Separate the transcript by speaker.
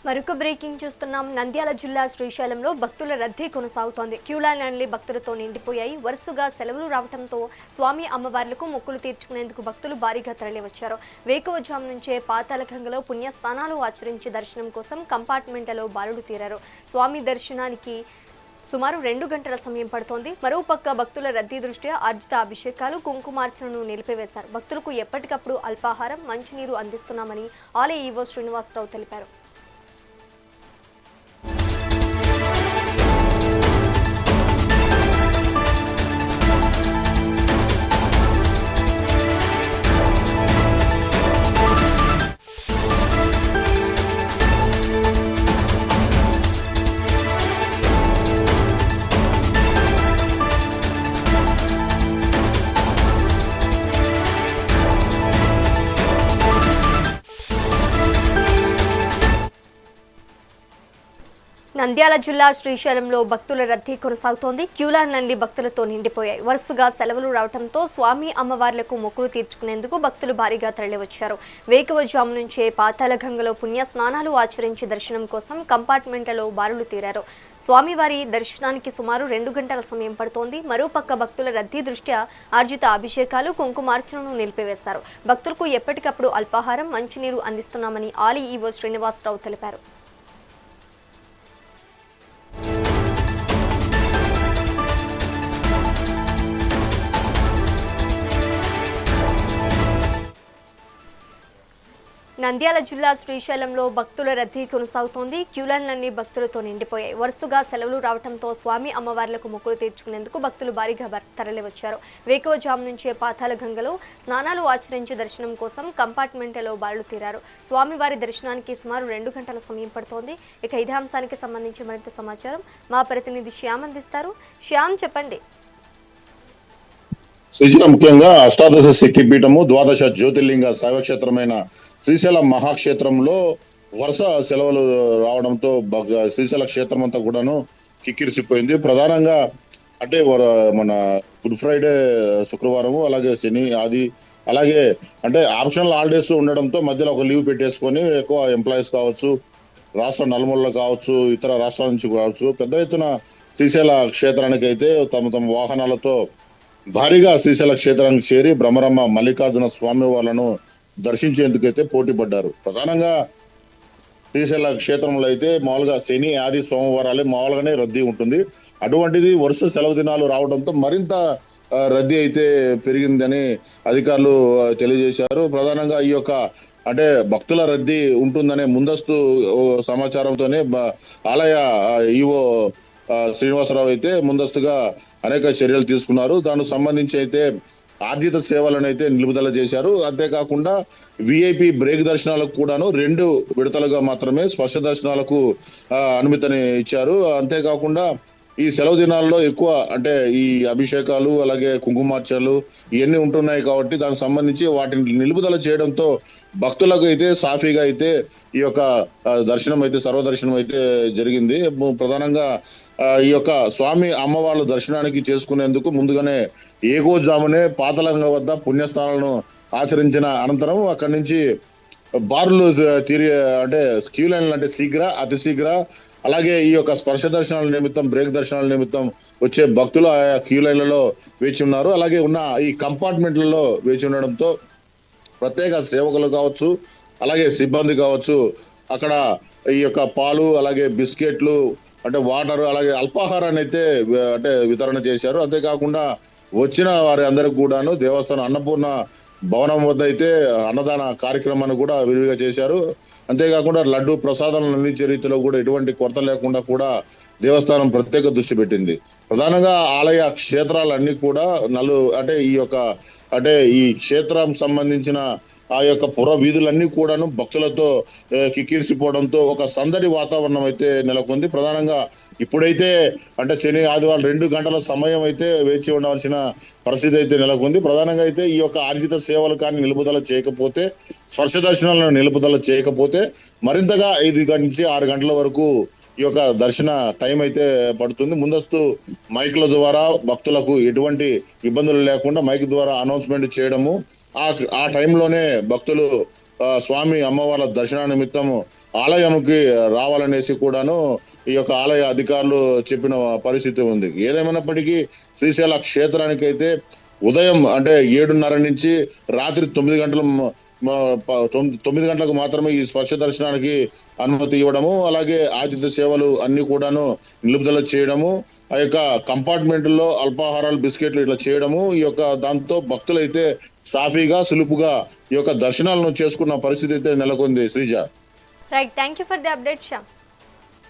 Speaker 1: మరొక బ్రేకింగ్ చూస్తున్నాం. నంద్యాల జిల్లా శ్రీశైలంలో భక్తుల రద్దీ కొనసాగుతోంది. క్యూలైన్లు భక్తులతో నిండిపోయాయి. వరుసగా సెలవులు రావడంతో స్వామి అమ్మవార్లకు మొక్కులు తీర్చుకునేందుకు భక్తులు భారీగా తరలివచ్చారు. వేకువజాము నుంచే పాతాళగంగలో పుణ్యస్నానాలు ఆచరించి దర్శనం కోసం కంపార్ట్మెంట్లలో బారులు తీరారు. స్వామి దర్శనానికి సుమారు 2 గంటల సమయం పడుతోంది. మరోపక్క భక్తుల రద్దీ దృష్ట్యా ఆర్జిత అభిషేకాలు, కుంకుమార్చనను నిలిపివేశారు. భక్తులకు ఎప్పటికప్పుడు అల్పాహారం, మంచినీరు అందిస్తున్నామని ఆలయ ఈవో శ్రీనివాసరావు తెలిపారు. నంద్యాల జిల్లా శ్రీశైలంలో భక్తుల రద్దీ కొనసాగుతోంది. క్యూలైన్లన్నీ భక్తులతో నిండిపోయాయి. వరుసగా సెలవులు రావడంతో స్వామి అమ్మవార్లకు మొక్కులు తీర్చుకునేందుకు భక్తులు భారీగా తరలివచ్చారు. వేకువజాము నుంచే పాతాళగంగలో పుణ్య స్నానాలు ఆచరించి దర్శనం కోసం కంపార్ట్మెంట్లలో బారులు తీరారు. స్వామివారి దర్శనానికి సుమారు 2 గంటల సమయం పడుతోంది. మరోపక్క భక్తుల రద్దీ దృష్ట్యా ఆర్జిత అభిషేకాలు, కుంకుమార్చనను నిలిపివేశారు. భక్తులకు ఎప్పటికప్పుడు అల్పాహారం, మంచినీరు అందిస్తున్నామని ఆలయ ఈవో శ్రీనివాసరావు తెలిపారు. నంద్యాల జిల్లా శ్రీశైలంలో భక్తుల రద్దీ కొనసాగుతోంది. క్యూలైన్లన్నీ భక్తులతో నిండిపోయాయి. వరుసగా సెలవులు రావడంతో స్వామి అమ్మవార్లకు మొక్కులు తీర్చుకునేందుకు భక్తులు భారీగా తరలివచ్చారు. వేకువజాము నుంచే పాతాళగంగలో స్నానాలు ఆచరించి దర్శనం కోసం కంపార్ట్మెంట్లలో బారులు తీరారు. స్వామివారి దర్శనానికి సుమారు 2 గంటల సమయం పడుతోంది. ఇక ఇదే అంశానికి సంబంధించి మరింత సమాచారం మా ప్రతినిధి శ్యామ్ అందిస్తారు. శ్యామ్, చెప్పండి.
Speaker 2: శ్రీశైలం ముఖ్యంగా అష్టాదశ శక్తిపీఠము, ద్వాదశ జ్యోతిర్లింగ శైవక్షేత్రమైన శ్రీశైలం మహాక్షేత్రంలో వరుస సెలవులు రావడంతో శ్రీశైల క్షేత్రం అంతా కూడాను కిక్కిరిసిపోయింది. ప్రధానంగా అంటే మన గుడ్ ఫ్రైడే శుక్రవారము, అలాగే శని ఆది, అలాగే అంటే ఆప్షనల్ హాలిడేస్ ఉండడంతో మధ్యలో ఒక లీవ్ పెట్టేసుకొని ఎక్కువ ఎంప్లాయీస్ కావచ్చు, రాష్ట్ర నలుమూలలో కావచ్చు, ఇతర రాష్ట్రాల నుంచి కావచ్చు, పెద్ద ఎత్తున శ్రీశైల క్షేత్రానికి అయితే తమ తమ వాహనాలతో భారీగా శ్రీశైల క్షేత్రానికి చేరి బ్రహ్మరమ్మ మల్లికార్జున స్వామి వాళ్ళను దర్శించేందుకైతే పోటీ పడ్డారు. ప్రధానంగా శ్రీశైల క్షేత్రంలో అయితే మామూలుగా శని ఆది సోమవారాలే మామూలుగానే రద్దీ ఉంటుంది. అటువంటిది వరుస సెలవు దినాలు రావడంతో మరింత రద్దీ అయితే పెరిగిందని అధికారులు తెలియజేశారు. ప్రధానంగా ఈ యొక్క అంటే భక్తుల రద్దీ ఉంటుందనే ముందస్తు సమాచారంతోనే ఆలయ ఈవో శ్రీనివాసరావు అయితే ముందస్తుగా అనేక చర్యలు తీసుకున్నారు. దానికి సంబంధించి అయితే ఆర్జిత సేవలను అయితే నిలుపుదల చేశారు. అంతేకాకుండా విఐపి బ్రేక్ దర్శనాలకు కూడాను 2 విడతలుగా మాత్రమే స్పర్శ దర్శనాలకు అనుమతిని ఇచ్చారు. అంతేకాకుండా ఈ సెలవు దినాల్లో ఎక్కువ అంటే ఈ అభిషేకాలు, అలాగే కుంకుమార్చనలు ఇవన్నీ ఉంటున్నాయి కాబట్టి దానికి సంబంధించి వాటిని నిలుపుదల చేయడంతో భక్తులకు అయితే సాఫీగా అయితే ఈ యొక్క దర్శనం అయితే సర్వదర్శనం అయితే జరిగింది. ప్రధానంగా ఈ యొక్క స్వామి అమ్మవార్ల దర్శనానికి చేసుకునేందుకు ముందుగానే ఏకోజామునే పాతాళగంగ వద్ద పుణ్యస్థానాలను ఆచరించిన అనంతరం అక్కడి నుంచి బారులు అంటే క్యూ లైన్లు అంటే శీఘ్ర, అతి శీఘ్ర, అలాగే ఈ యొక్క స్పర్శ దర్శనాల నిమిత్తం, బ్రేక్ దర్శనాల నిమిత్తం వచ్చే భక్తులు ఆయా క్యూ లైన్లలో వేచి ఉన్నారు. అలాగే ఉన్న ఈ కంపార్ట్మెంట్లలో వేచి ఉండడంతో ప్రత్యేక సేవకులు కావచ్చు, అలాగే సిబ్బంది కావచ్చు, అక్కడ ఈ యొక్క పాలు, అలాగే బిస్కెట్లు, అంటే వాటర్, అలాగే అల్పాహారాన్ని అయితే అంటే వితరణ చేశారు. అంతేకాకుండా వచ్చిన వారి అందరికి కూడాను దేవస్థానం అన్నపూర్ణ భవనం వద్ద అయితే అన్నదాన కార్యక్రమాన్ని కూడా విరివిగా చేశారు. అంతేకాకుండా లడ్డు ప్రసాదాలను అందించే రీతిలో కూడా ఎటువంటి కొరత లేకుండా కూడా దేవస్థానం ప్రత్యేక దృష్టి పెట్టింది. ప్రధానంగా ఆలయ క్షేత్రాలన్నీ కూడా అంటే ఈ యొక్క అంటే ఈ క్షేత్రం సంబంధించిన ఆ యొక్క పుర వీధులన్నీ కూడాను భక్తులతో కిక్కిరిసిపోవడంతో ఒక సందడి వాతావరణం అయితే నెలకొంది. ప్రధానంగా ఇప్పుడైతే అంటే శని ఆదివారం 2 గంటల సమయం అయితే వేచి ఉండవలసిన పరిస్థితి అయితే నెలకొంది. ప్రధానంగా అయితే ఈ యొక్క ఆర్జిత సేవలు కానీ నిలుపుదల చేయకపోతే, స్పర్శ దర్శనాలను నిలుపుదల చేయకపోతే మరింతగా 5 నుంచి 6 గంటల వరకు ఈ యొక్క దర్శన టైం అయితే పడుతుంది. ముందస్తు మైకుల ద్వారా భక్తులకు ఎటువంటి ఇబ్బందులు లేకుండా మైక్ ద్వారా అనౌన్స్మెంట్ చేయడము, ఆ టైంలోనే భక్తులు స్వామి అమ్మవార్ల దర్శన నిమిత్తము ఆలయంకి రావాలనేసి కూడాను ఈ యొక్క ఆలయ అధికారులు చెప్పిన పరిస్థితి ఉంది. ఏదేమైనప్పటికీ శ్రీశైల క్షేత్రానికి అయితే ఉదయం అంటే 7:30 నుంచి రాత్రి 9 గంటల 9 గంటలకు మాత్రమే ఈ స్పర్శ దర్శనానికి అనుమతి ఇవ్వడము, అలాగే ఆతిథ్య సేవలు అన్ని కూడాను నిలుపుదల చేయడము, ఆ యొక్క కంపార్ట్మెంట్లో అల్పాహారాలు బిస్కెట్లు ఇట్లా చేయడము, ఈ యొక్క దాంతో భక్తులైతే సాఫీగా సులుపుగా ఈ యొక్క దర్శనాలను చేసుకున్న పరిస్థితి అయితే నెలకొంది Sreeja.
Speaker 1: Right, thank you for the update Shyam.